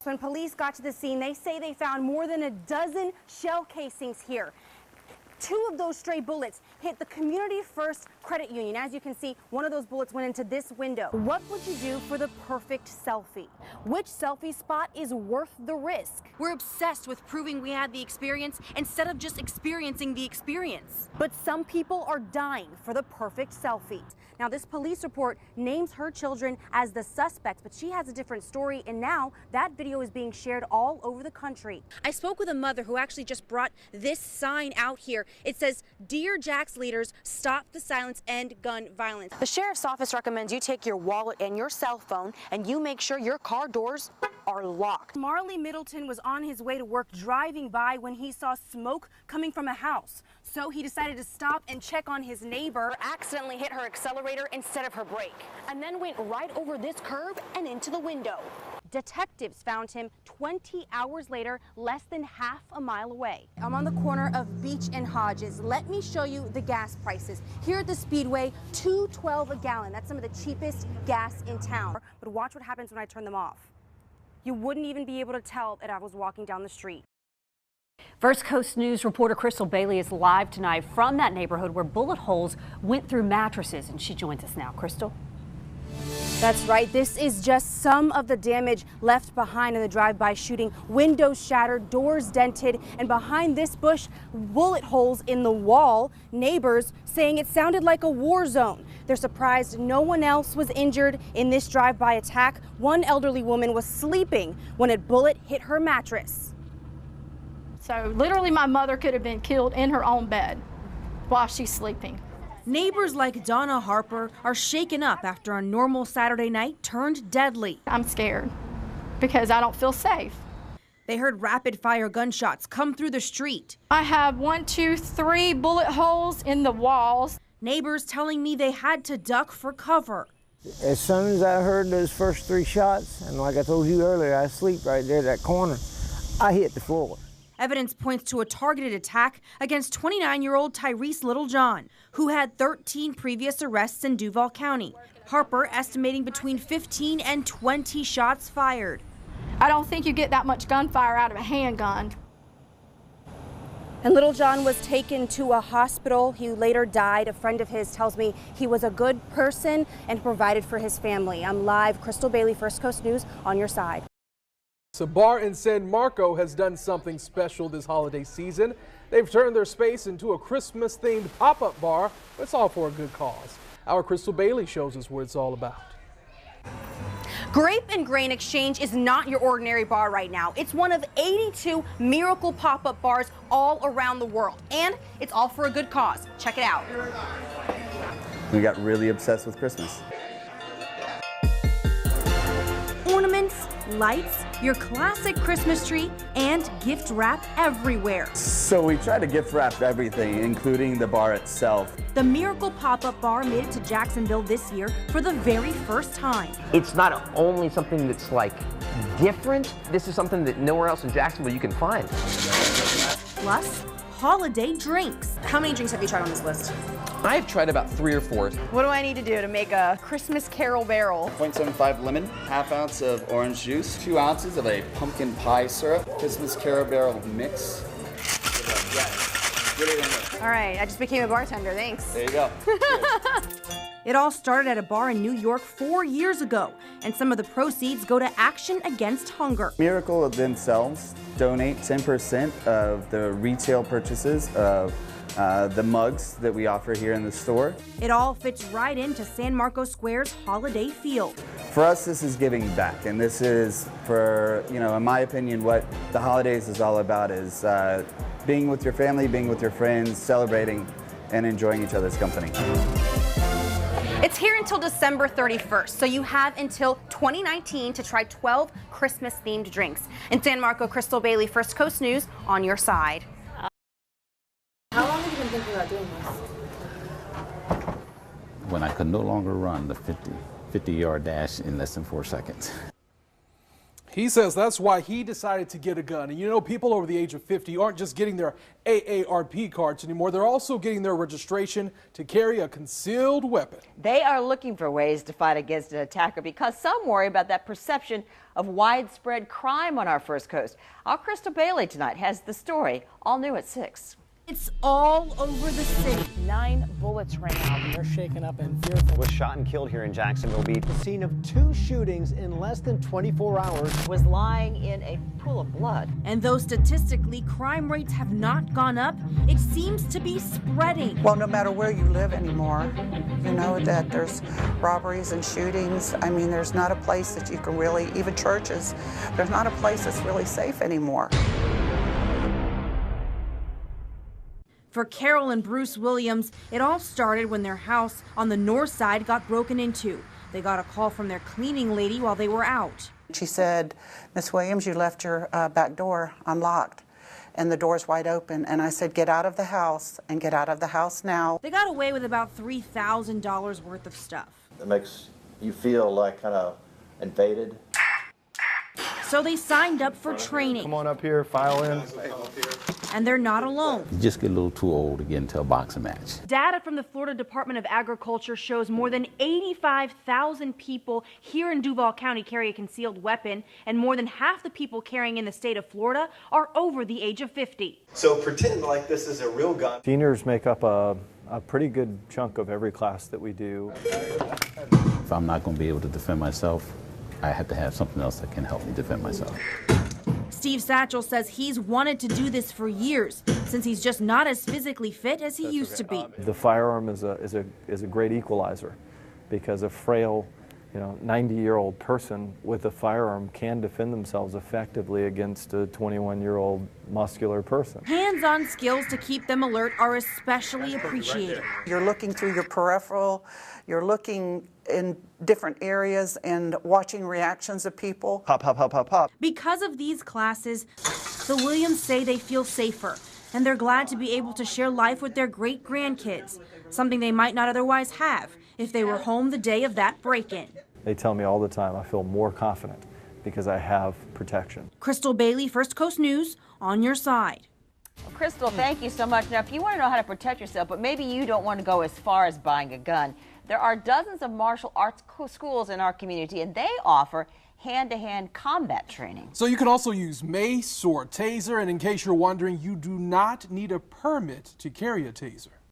When police got to the scene, they say they found more than a dozen shell casings here. 2 of those stray bullets hit the Community First Credit Union. As you can see, one of those bullets went into this window. What would you do for the perfect selfie? Which selfie spot is worth the risk? We're obsessed with proving we had the experience instead of just experiencing the experience. But some people are dying for the perfect selfie. Now, this police report names her children as the suspects, but she has a different story, and now that video is being shared all over the country. I spoke with a mother who actually just brought this sign out here. It says, "Dear Jax leaders, stop the silence, end gun violence." The sheriff's office recommends you take your wallet and your cell phone, and you make sure your car doors are locked. Marley Middleton was on his way to work driving by when he saw smoke coming from a house. So he decided to stop and check on his neighbor, accidentally hit her accelerator instead of her brake, and then went right over this curb and into the window. Detectives found him 20 hours later, less than half a mile away. I'm on the corner of Beach and Hodges. Let me show you the gas prices. Here at the Speedway, $2.12 a gallon. That's some of the cheapest gas in town. But watch what happens when I turn them off. You wouldn't even be able to tell that I was walking down the street. First Coast News reporter Crystal Bailey is live tonight from that neighborhood where bullet holes went through mattresses, and she joins us now. Crystal? That's right. This is just some of the damage left behind in the drive-by shooting. Windows shattered, doors dented, and behind this bush, bullet holes in the wall. Neighbors saying it sounded like a war zone. They're surprised no one else was injured in this drive-by attack. One elderly woman was sleeping when a bullet hit her mattress. So literally my mother could have been killed in her own bed while she's sleeping. Neighbors like Donna Harper are shaken up after a normal Saturday night turned deadly. I'm scared because I don't feel safe. They heard rapid-fire gunshots come through the street. I have 1, 2, 3 bullet holes in the walls. Neighbors telling me they had to duck for cover. As soon as I heard those first 3 shots, and like I told you earlier, I sleep right there at that corner, I hit the floor. Evidence points to a targeted attack against 29-year-old Tyrese Littlejohn, who had 13 previous arrests in Duval County. Harper estimating between 15 and 20 shots fired. I don't think you get that much gunfire out of a handgun. And Littlejohn was taken to a hospital. He later died. A friend of his tells me he was a good person and provided for his family. I'm live, Crystal Bailey, First Coast News, on your side. A bar in San Marco has done something special this holiday season. They've turned their space into a Christmas-themed pop-up bar. It's all for a good cause. Our Crystal Bailey shows us what it's all about. Grape and Grain Exchange is not your ordinary bar right now. It's one of 82 miracle pop-up bars all around the world. And it's all for a good cause. Check it out. We got really obsessed with Christmas. Ornaments, lights, your classic Christmas tree, and gift wrap everywhere. So we try to gift wrap everything, including the bar itself. The Miracle Pop-Up Bar made it to Jacksonville this year for the very first time. It's not only something that's like different, this is something that nowhere else in Jacksonville you can find. Plus, holiday drinks. How many drinks have you tried on this list? I've tried about 3 or 4. What do I need to do to make a Christmas Carol barrel? 0.75 lemon, ½ ounce of orange juice, 2 ounces of a pumpkin pie syrup, Christmas Carol barrel mix. Get it in there. All right, I just became a bartender, thanks. There you go. It all started at a bar in New York 4 years ago, and some of the proceeds go to Action Against Hunger. Miracle themselves donate 10% of the retail purchases of the mugs that we offer here in the store. It all fits right into San Marcos Square's holiday field. For us, this is giving back, and this is, for, in my opinion, what the holidays is all about, is being with your family, being with your friends, celebrating, and enjoying each other's company. It's here until December 31st, so you have until 2019 to try 12 Christmas-themed drinks. In San Marco, Crystal Bailey, First Coast News, on your side. How long have you been thinking about doing this? When I could no longer run the 50-yard dash in less than 4 seconds. He says that's why he decided to get a gun. And you know, people over the age of 50 aren't just getting their AARP cards anymore. They're also getting their registration to carry a concealed weapon. They are looking for ways to fight against an attacker because some worry about that perception of widespread crime on our First Coast. Our Crystal Bailey tonight has the story, all new at 6. It's all over the city. 9 bullets rang out. They're shaken up and fearful. Was shot and killed here in Jacksonville Beach. The scene of 2 shootings in less than 24 hours. Was lying in a pool of blood. And though statistically crime rates have not gone up, it seems to be spreading. Well, no matter where you live anymore, you know that there's robberies and shootings. I mean, there's not a place that you can really, even churches, there's not a place that's really safe anymore. For Carol and Bruce Williams, it all started when their house on the north side got broken into. They got a call from their cleaning lady while they were out. She said, "Miss Williams, you left your back door unlocked and the door's wide open." And I said, "Get out of the house and get out of the house now." They got away with about $3,000 worth of stuff. It makes you feel like kind of invaded. So they signed up for training. Come on up here, file in. And they're not alone. You just get a little too old to get into a boxing match. Data from the Florida Department of Agriculture shows more than 85,000 people here in Duval County carry a concealed weapon, and more than half the people carrying in the state of Florida are over the age of 50. So pretend like this is a real gun. Seniors make up a pretty good chunk of every class that we do. If I'm not going to be able to defend myself, I have to have something else that can help me defend myself. Steve Satchel says he's wanted to do this for years, since he's just not as physically fit as he used to be. The firearm is a great equalizer, because a frail, 90-year-old person with a firearm can defend themselves effectively against a 21-year-old muscular person. Hands-on skills to keep them alert are especially appreciated. You're looking through your peripheral, you're looking in different areas and watching reactions of people. Pop, pop, pop, pop, pop. Because of these classes, the Williams say they feel safer, and they're glad to be able to share life with their great-grandkids, something they might not otherwise have if they were home the day of that break-in. They tell me all the time I feel more confident because I have protection. Crystal Bailey, First Coast News, on your side. Well, Crystal, thank you so much. Now, if you want to know how to protect yourself, but maybe you don't want to go as far as buying a gun, there are dozens of martial arts schools in our community, and they offer hand-to-hand combat training. So you can also use mace or taser, and in case you're wondering, you do not need a permit to carry a taser.